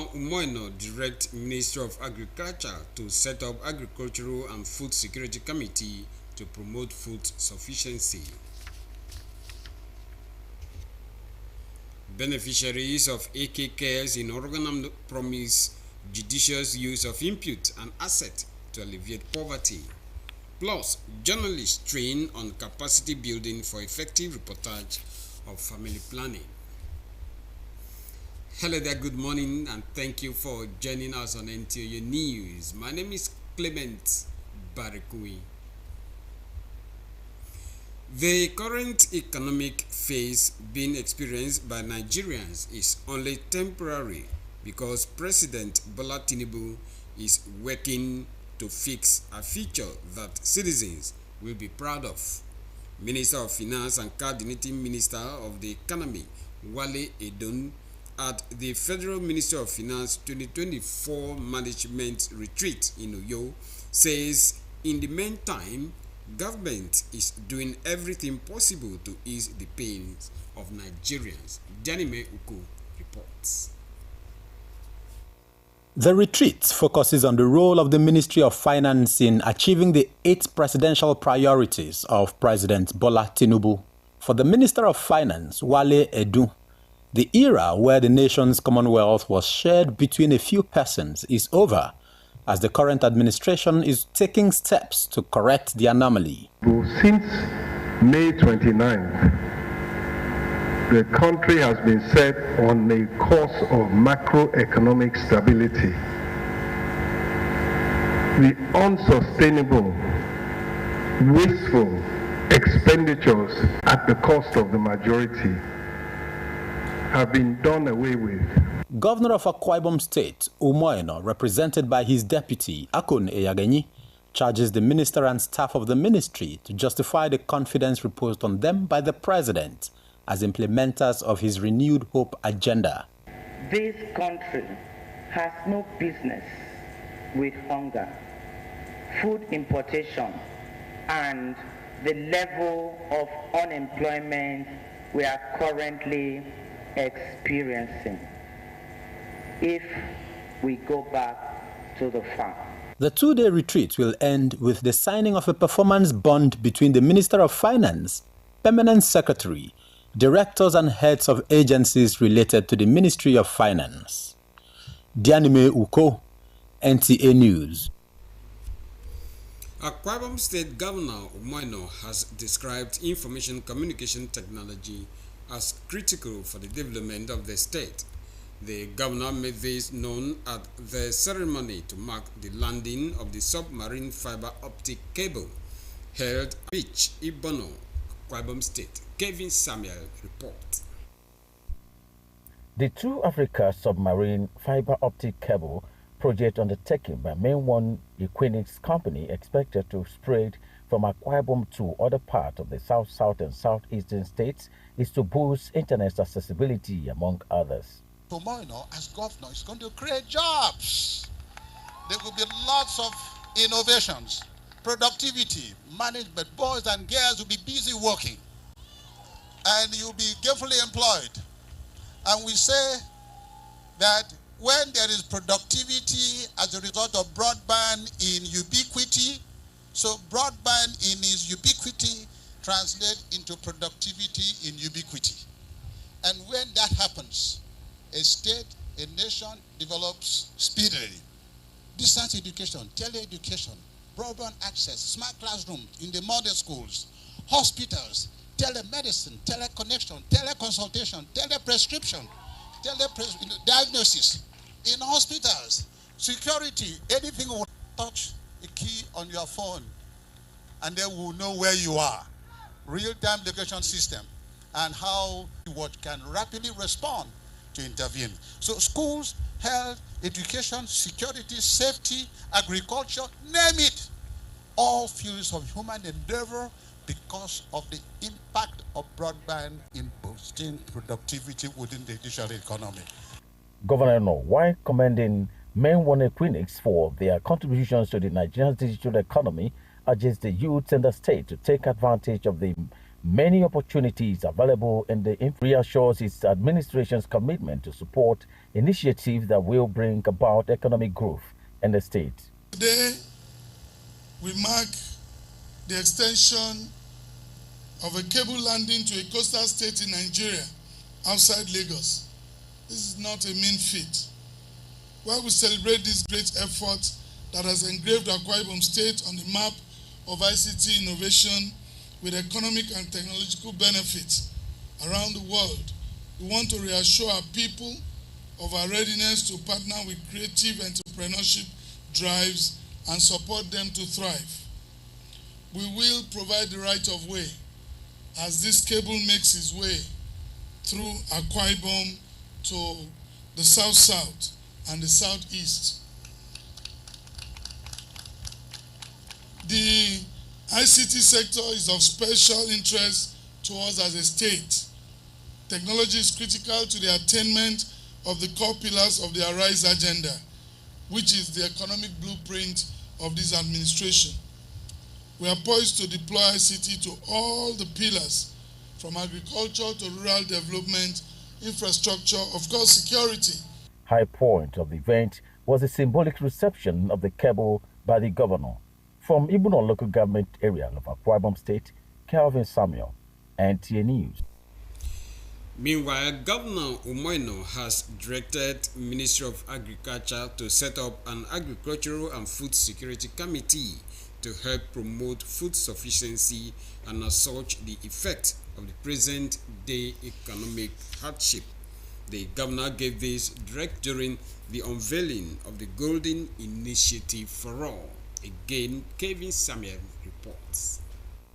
Governor Umoino directs Ministry of Agriculture to set up Agricultural and Food Security Committee to promote food sufficiency. Beneficiaries of AK Cares in Oregon promise judicious use of input and asset to alleviate poverty. Plus, journalists train on capacity building for effective reportage of family planning. Hello there, good morning, and thank you for joining us on NTOU News. My name is Clement Barikui. The current economic phase being experienced by Nigerians is only temporary because President Bola Tinubu is working to fix a future that citizens will be proud of. Minister of Finance and Coordinating Minister of the Economy, Wale Edun, at the Federal Ministry of Finance 2024 Management Retreat in Uyo, says in the meantime, government is doing everything possible to ease the pains of Nigerians. Janime Uko reports. The retreat focuses on the role of the Ministry of Finance in achieving the 8 presidential priorities of President Bola Tinubu. For the Minister of Finance, Wale Edun, the era where the nation's commonwealth was shared between a few persons is over, as the current administration is taking steps to correct the anomaly. Since May 29th, the country has been set on a course of macroeconomic stability. The unsustainable, wasteful expenditures at the cost of the majority have been done away with. Governor of Akwa Ibom State, Umoino, represented by his deputy, Akon Eyagenyi, charges the minister and staff of the ministry to justify the confidence reposed on them by the president as implementers of his renewed hope agenda. This country has no business with hunger, food importation, and the level of unemployment we are currently experiencing if we go back to the farm. The 2-day retreat will end with the signing of a performance bond between the Minister of Finance, Permanent Secretary, directors and heads of agencies related to the Ministry of Finance. Dianime Uko, NTA News. Akwa Ibom State Governor Umoino has described information communication technology as critical for the development of the state. The governor made this known at the ceremony to mark the landing of the submarine fiber optic cable held at Beach, Ibono, Akwa Ibom State. Kevin Samuel reports. The True Africa submarine fiber optic cable project undertaken by Main One Equinix company expected to spread from Akwa Ibom to other parts of the south, and southeastern states is to boost internet accessibility, among others. Umoino, as governor, is going to create jobs. There will be lots of innovations, productivity, management. Boys and girls will be busy working, and you'll be gainfully employed. And we say that when there is productivity as a result of broadband in ubiquity, so broadband in its ubiquity translates into productivity in ubiquity. And when that happens, a state, a nation develops speedily. Distance education, tele-education, broadband access, smart classrooms in the modern schools, hospitals, telemedicine, teleconnection, teleconsultation, teleprescription, diagnosis in hospitals, security, anything will touch a key on your phone and they will know where you are. Real-time location system and how what can rapidly respond to intervene. So schools, health, education, security, safety, agriculture, name it, all fields of human endeavor because of the impact of broadband in boosting productivity within the digital economy. Governor No, while commending Main One Equinix for their contributions to the Nigerian digital economy, urges the youth in the state to take advantage of the many opportunities available and reassures its administration's commitment to support initiatives that will bring about economic growth in the state. Today, we mark the extension of a cable landing to a coastal state in Nigeria outside Lagos. This is not a mean feat. While we celebrate this great effort that has engraved Akwa Ibom State on the map of ICT innovation with economic and technological benefits around the world, we want to reassure our people of our readiness to partner with creative entrepreneurship drives and support them to thrive. We will provide the right of way as this cable makes its way through Akwa Ibom to the south-south and the southeast. The ICT sector is of special interest to us as a state. Technology is critical to the attainment of the core pillars of the Arise agenda, which is the economic blueprint of this administration. We are poised to deploy ICT to all the pillars, from agriculture to rural development, infrastructure, of course, security. High point of the event was the symbolic reception of the cable by the governor. From Ibuno local government area of Akwa Ibom State, Calvin Samuel, NTA News. Meanwhile, Governor Umoino has directed Ministry of Agriculture to set up an agricultural and food security committee to help promote food sufficiency and assuage the effect of the present-day economic hardship. The governor gave this direct during the unveiling of the Golden Initiative for All. Again, Kevin Samuel reports.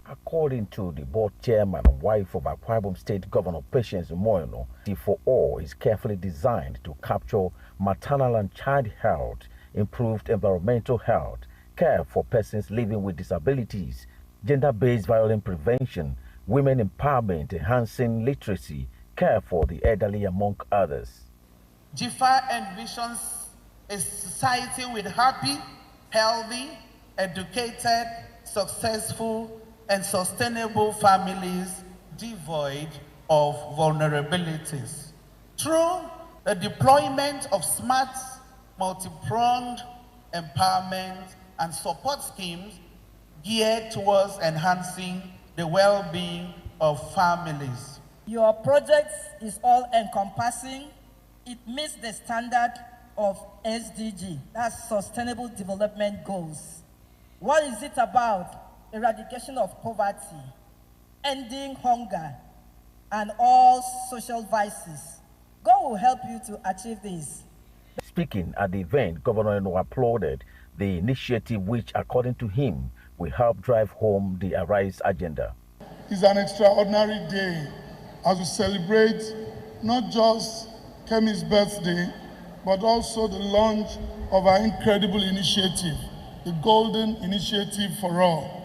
According to the board chairman and wife of Akwa Ibom State Governor Patience Umoino, the For All is carefully designed to capture maternal and child health, improved environmental health, care for persons living with disabilities, gender-based violence prevention, women empowerment, enhancing literacy, care for the elderly, among others. GIFA envisions a society with happy, healthy, educated, successful, and sustainable families devoid of vulnerabilities. Through the deployment of smart, multi-pronged empowerment and support schemes geared towards enhancing the well-being of families. Your project is all-encompassing. It meets the standard of SDG, that's Sustainable Development Goals. What is it about? Eradication of poverty, ending hunger, and all social vices. God will help you to achieve this. Speaking at the event, Governor Eno applauded the initiative which, according to him, will help drive home the Arise agenda. It's an extraordinary day as we celebrate not just Kemi's birthday, but also the launch of our incredible initiative, the Golden Initiative for All.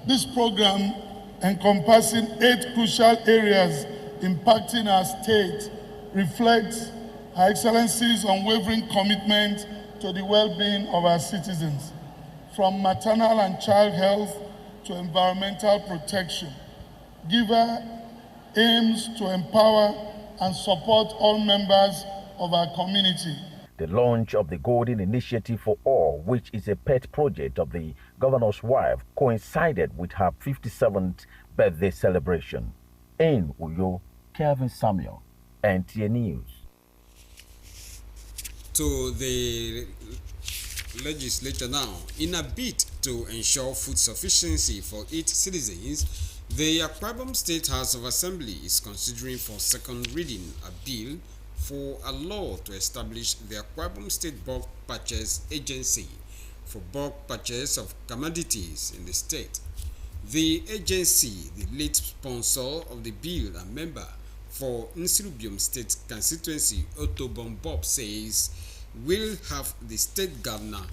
This program, encompassing 8 crucial areas impacting our state, reflects Her Excellency's unwavering commitment to the well-being of our citizens, from maternal and child health to environmental protection. GIVA aims to empower and support all members of our community. The launch of the Golden Initiative for All, which is a pet project of the governor's wife, coincided with her 57th birthday celebration. In Uyo, Kelvin Samuel, NTA News. To the legislature now, in a bid to ensure food sufficiency for its citizens, the Akwa Ibom State House of Assembly is considering for second reading a bill for a law to establish the Akwa Ibom State Bulk Purchase Agency for bulk purchase of commodities in the state. The agency, the lead sponsor of the bill and member for Nsirubium State constituency, Otobon Bob, says will have the state governor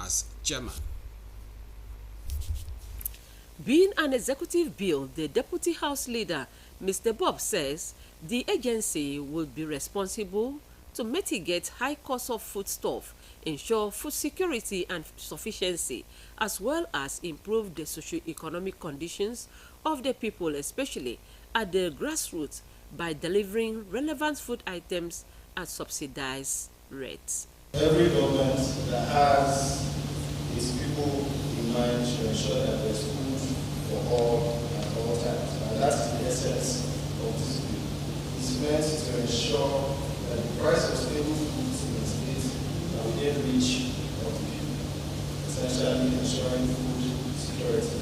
as chairman. Being an executive bill, the Deputy House Leader, Mr. Bob, says the agency will be responsible to mitigate high cost of foodstuff, ensure food security and sufficiency, as well as improve the socio-economic conditions of the people, especially at the grassroots, by delivering relevant food items at subsidized rates. Every government that has its people in mind should ensure that there's food for all at all times. And that's the essence of this bill. It's meant to ensure that the price of stable foods in the state are within reach of the people, essentially ensuring food security.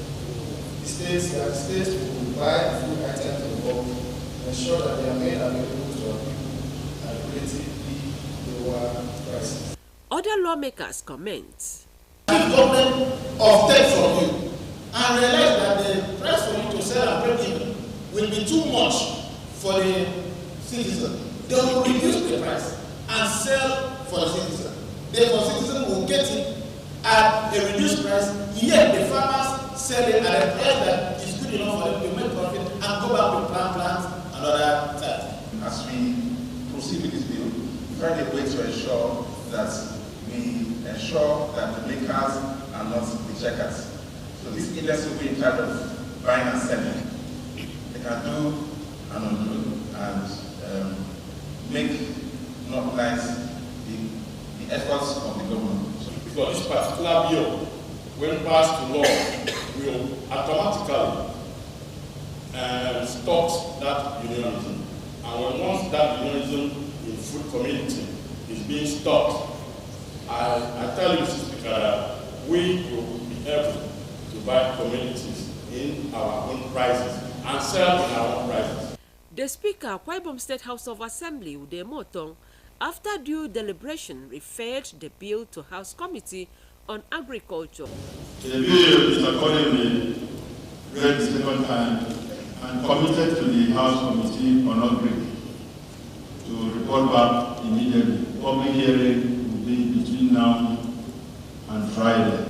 The states will buy food items in bulk, ensure that they are made available to our people at relatively lower prices. Other lawmakers comment. The government of take from you and realize that the price for you to sell and break even will be too much for the citizen. They will reduce the price and sell for the citizen. Therefore, citizen will get it at a reduced price, yet the farmers sell it at a price that is good enough for them to make profit and go back to plants and other types. As we proceed with this bill, we find a way to ensure that the makers are not the checkers. So this industry will be in charge of buying and selling. They can do and undo and make not lies the efforts of the government. Because this particular bill, when passed to law, will automatically stop that unionism. And once that unionism in food community is being stopped, I tell you, Mr. Speaker, we will be able to buy commodities in our own prices and sell in our own prices. The Speaker, Akwa Ibom State House of Assembly, Ude Motong, after due deliberation, referred the bill to House Committee on Agriculture. The bill is accordingly read the second time and committed to the House Committee on Agriculture to report back immediately. Public hearing will be between now and Friday.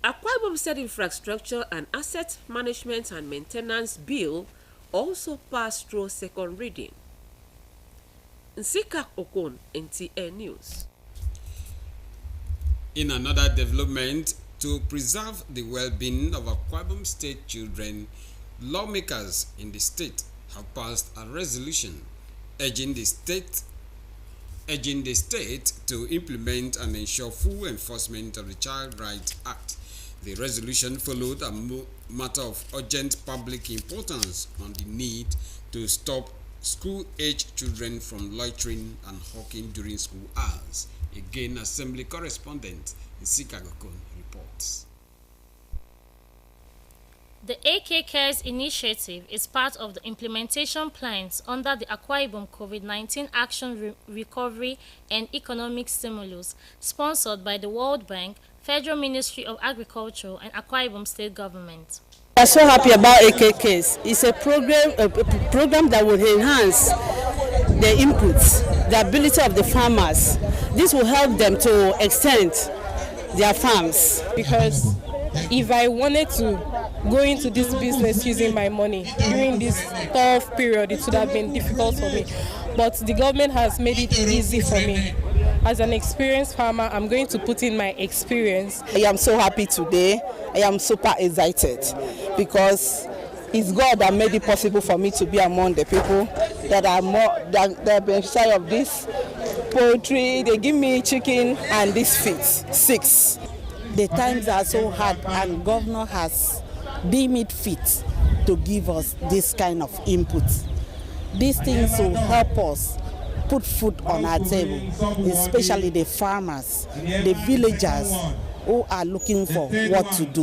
Akwa Ibom State Infrastructure and Asset Management and Maintenance Bill also passed through second reading. Nsika Okon, NTA News. In another development, to preserve the well-being of Akwa Ibom State children, lawmakers in the state have passed a resolution urging the state to implement and ensure full enforcement of the Child Rights Act. The resolution followed a matter of urgent public importance on the need to stop school-aged children from loitering and hawking during school hours. Again, Assembly correspondent Nsika Okon reports. The AK Cares initiative is part of the implementation plans under the Akwa Ibom COVID-19 Action Recovery and Economic Stimulus, sponsored by the World Bank, Federal Ministry of Agriculture, and Akwa Ibom State Government. We are so happy about AK Cares. It's a program that will enhance the inputs, the ability of the farmers. This will help them to extend their farms. Because if I wanted to go into this business using my money during this tough period, it would have been difficult for me. But the government has made it easy for me. As an experienced farmer, I'm going to put in my experience. I am so happy today. I am super excited because it's God that made it possible for me to be among the people that are more than the beneficiary of this poultry. They give me chicken and this feed, 6. The times are so hard and governor has deemed it fit to give us this kind of input. These things will help us put food on our table, especially the farmers, the villagers who are looking for what to do.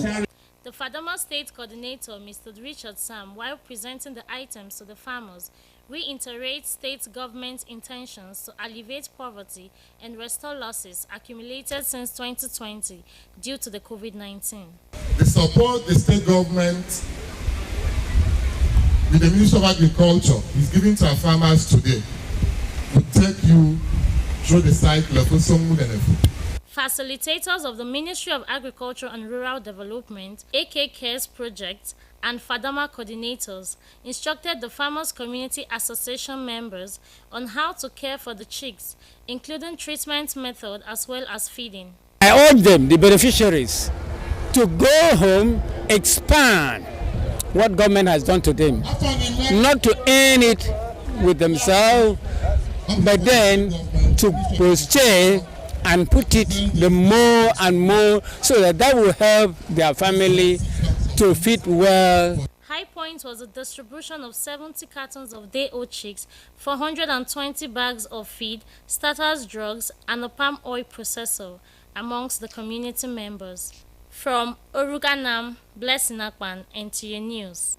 The Fadama State Coordinator, Mr. Richard Sam, while presenting the items to the farmers, reiterates state government's intentions to alleviate poverty and restore losses accumulated since 2020 due to the COVID-19. The support the state government with the Ministry of Agriculture is giving to our farmers today will take you through the cycle of Usomudene. Facilitators of the Ministry of Agriculture and Rural Development, AK Cares Project, and Fadama coordinators instructed the Farmers Community Association members on how to care for the chicks, including treatment method as well as feeding. I urge them, the beneficiaries, to go home, expand what government has done to them. Not to earn it with themselves, but then to share and put it the more and more so that will help their family to fit well. High point was the distribution of 70 cartons of day-old chicks, 420 bags of feed, starters drugs, and a palm oil processor amongst the community members. From Oruganam, Blessing Akpan, NTA News.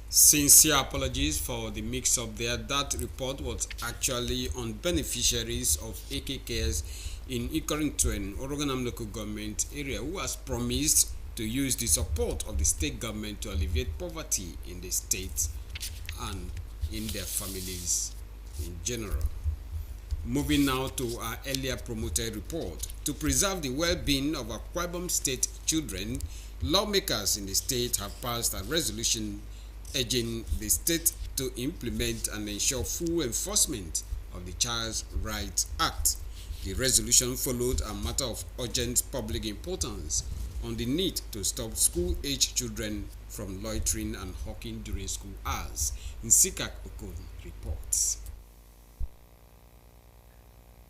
Sincere apologies for the mix-up there. That report was actually on beneficiaries of AKKs in Ikorituen, Oruganam local government area, who has promised to use the support of the state government to alleviate poverty in the state and in their families in general. Moving now to our earlier promoted report. To preserve the well-being of Akwa Ibom state children, lawmakers in the state have passed a resolution urging the state to implement and ensure full enforcement of the Child's Rights Act. The resolution followed a matter of urgent public importance on the need to stop school-age children from loitering and hawking during school hours. Nsikak Okon reports.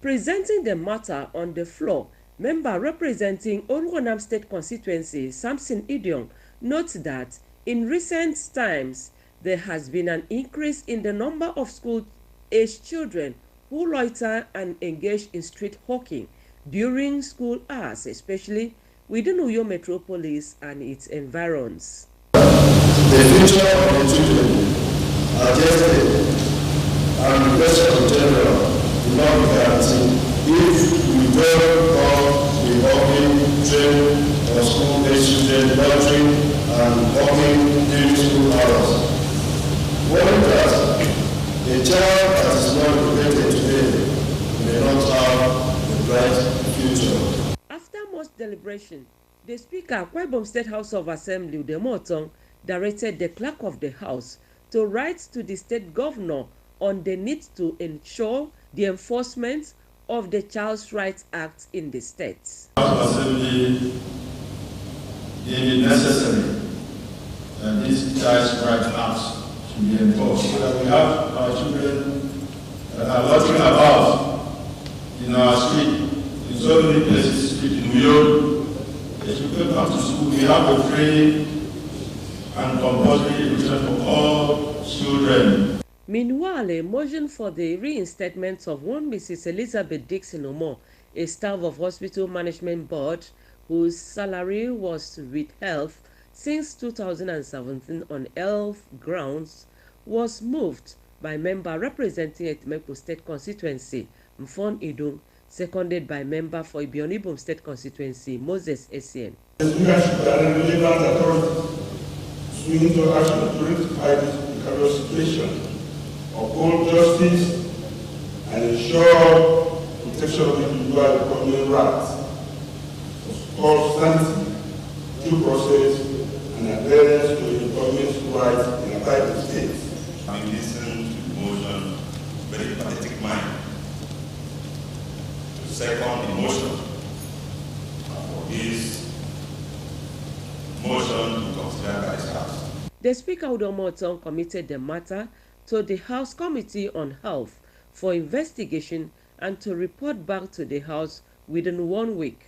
Presenting the matter on the floor, member representing Oruganam State Constituency, Samson Idiong, notes that in recent times there has been an increase in the number of school-age children who loiter and engage in street hawking during school hours, especially within Uyo Metropolis and its environs. The future of the children are tested and the question of general will not be guaranteed if we don't come with hawking, train or school-age children loitering and hawking during school hours. What is that? A child that is not educated today may not have a bright future. After much deliberation, the Speaker, Akwa Ibom State House of Assembly, Udemotong, directed the clerk of the House to write to the state governor on the need to ensure the enforcement of the Child's Rights Act in the state. House of Assembly deemed it necessary that this Child's Rights Act should be enforced so that we have our children that are loitering about in our street, in so many places, street in Uyo. They should go back to school. We have a free and compulsory education for all children. Meanwhile, a motion for the reinstatement of one Mrs. Elizabeth Dixon Omo, a staff of Hospital Management Board, whose salary was withheld since 2017 on health grounds, was moved by member representing Etimekpo State Constituency, Mfon Idung, seconded by member for Ibionibom State Constituency, Moses Essien. Leadership and relevant authorities swing into action to rectify this precarious situation, uphold justice, and ensure protection of individual and communal rights, for sanity, due process, and adherence to the government's rights in a private state. I listen to the motion, very pathetic mind. To second the motion for this motion to consider by the House. The Speaker Udemotong committed the matter to the House Committee on Health for investigation and to report back to the House within 1 week.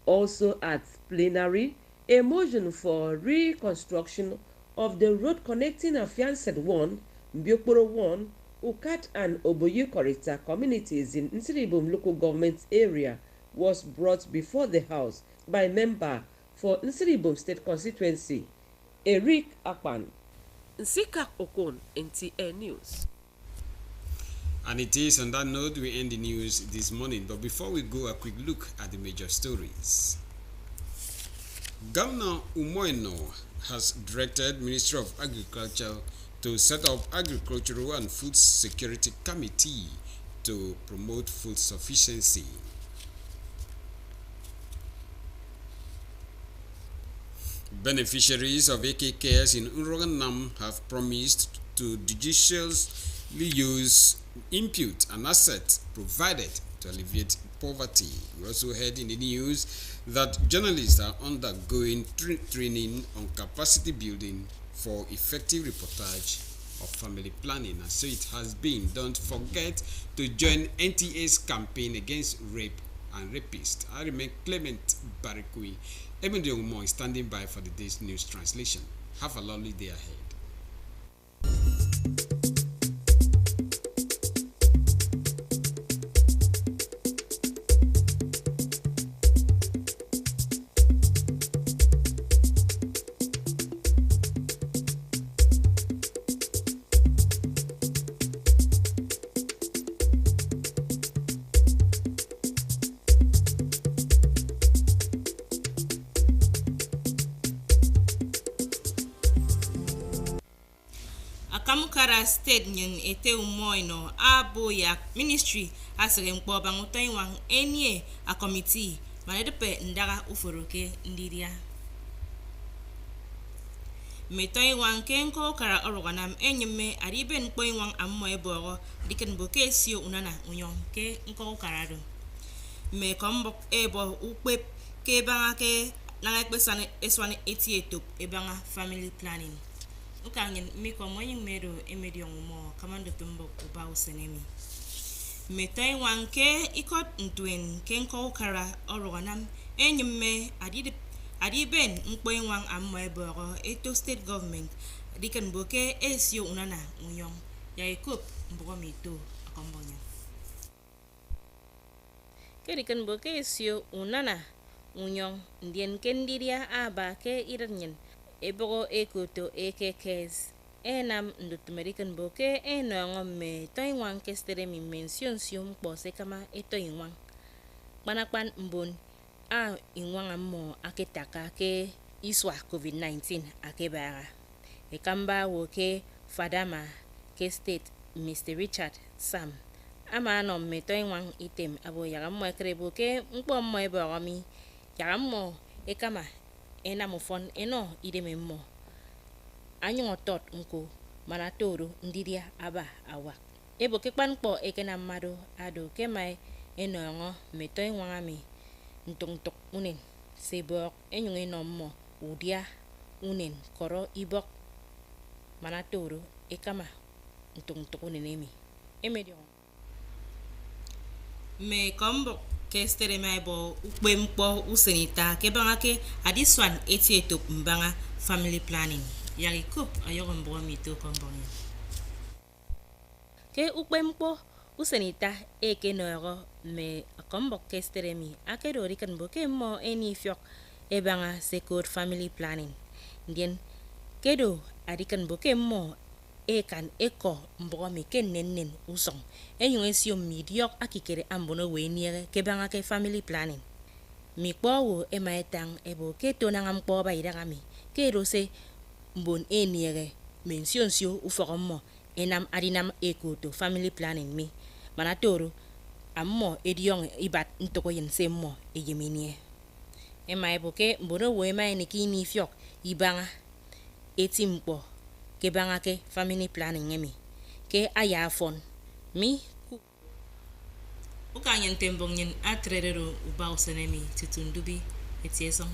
Also at plenary, a motion for reconstruction of the road connecting Afiansed 1, Mbiokporo 1, Ukat and Oboye Korita communities in Nsiribom local government area was brought before the House by member for Nsiribom State Constituency, Eric Akpan. Nsikak Okon, NTA News. And it is on that note we end the news this morning. But before we go, a quick look at the major stories. Governor Umoino has directed Ministry of Agriculture to set up Agricultural and Food Security Committee to promote food sufficiency. Beneficiaries of AKKs in Oruganam have promised to judiciously use input and assets provided to alleviate poverty. We also heard in the news that journalists are undergoing training on capacity building for effective reportage of family planning. And so it has been. Don't forget to join NTA's campaign against rape and rapists. I remain Clement Barikui. Emily Omo is standing by for the day's news translation. Have a lovely day ahead. Akamukara state nyen ete umoino abo ya ministry asere mkpo banguto inwang enye a committee manedepe ndaga uforoke ndiria meto inwang kenko kara oroganam enyeme aribe mkpo inwang ammo eboro diken boke sio unana unyon ke nko karado me kombo ebo ukpe ke banga ke na ekpesane eswane etieto ebanga family planning ukangen miko moyin medo emedi onmo kamando tumbo uba usenemi metoi wanke ikot ntwen kenko kara oroganam enyemme adiben mkpo inwang ammo eboro eto state government diken boke esio unana unyon ya ekop mbogo mito akombonya kediken boke esio unana unyon ndien kendiria aba ke iranyen ebogo ekoto ekekes enam ndutumerikan boke enongo me toinwang kestere mi mention sium pose kama etoinwang panakpan mbon a inwang ammo aketaka ke iswa covid-19 akebara ekamba woke fadama ke state Mr. Richard Sam ama no me toinwang item abo yagammo ekrebo ke mkpo mo eboromi yagammo ekama enamofon eno idememmo anyo tot nko manatoro ndiria aba awa ebo ke kpanpo ekena mado ado kemai enongo meto enwangami ntongtok unen sebok enyo enommo udia unen koro ibok manatoro ekama ntongtok unenemi emedio me kombo kestere maibo ukpe mkpo usenita kebangake adiswan etieto mbanga family planning yari kop ayogo mbo mito kombonya ke ukpe mkpo usenita eke noero me kombo kestere mi akedo rikan boke mo eni fyok ebanga secure family planning ndien kedo adikan boke mo ekan eko mbogo mi ken nennen usong enyo esio midiok akikere ambono we niere kebanga ke family planning mi kpowo emaetang ebo ke tonanga mkpo ba idagami ke rose mbon eniere mention sio ufogomo enam adinam ekoto family planning mi manatoro ammo ediong ibat ntoko yen semmo eyeminie emaebo ke mbono we ma enikini fyok ibanga etimpo kebanga ke family planning emi ke ayafon mi ukanyen tembong nyen atrerero uba usenemi tutundubi etiesong